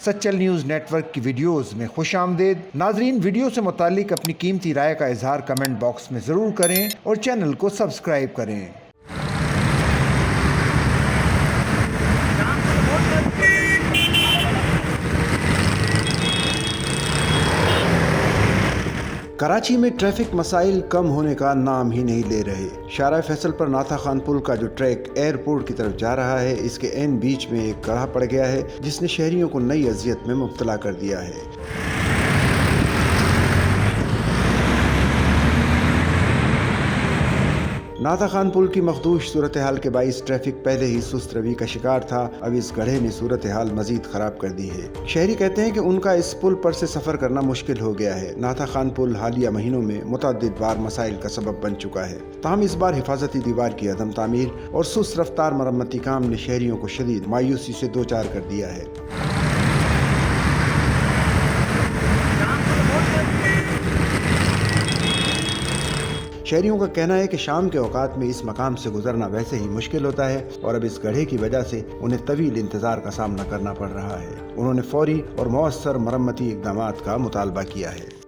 Sachal news net work کی videos میں خوش آمدید۔ ناظرین، ویڈیو سے متعلق اپنی قیمتی رائے کا اظہار کمنٹ باکس میں ضرور کریں اور چینل کو سبسکرائب کریں۔ کراچی میں ٹریفک مسائل کم ہونے کا نام ہی نہیں لے رہے۔ شارع فیصل پر ناتھا خان پل کا جو ٹریک ایئرپورٹ کی طرف جا رہا ہے، اس کے عین بیچ میں ایک گڑھا پڑ گیا ہے جس نے شہریوں کو نئی اذیت میں مبتلا کر دیا ہے۔ ناتھا خان پل کی مخدوش صورتحال کے باعث ٹریفک پہلے ہی سست روی کا شکار تھا، اب اس گڑھے نے صورتحال مزید خراب کر دی ہے۔ شہری کہتے ہیں کہ ان کا اس پل پر سے سفر کرنا مشکل ہو گیا ہے۔ ناتھا خان پل حالیہ مہینوں میں متعدد بار مسائل کا سبب بن چکا ہے، تاہم اس بار حفاظتی دیوار کی عدم تعمیر اور سست رفتار مرمتی کام نے شہریوں کو شدید مایوسی سے دوچار کر دیا ہے۔ شہریوں کا کہنا ہے کہ شام کے اوقات میں اس مقام سے گزرنا ویسے ہی مشکل ہوتا ہے اور اب اس گڑھے کی وجہ سے انہیں طویل انتظار کا سامنا کرنا پڑ رہا ہے۔ انہوں نے فوری اور مؤثر مرمتی اقدامات کا مطالبہ کیا ہے۔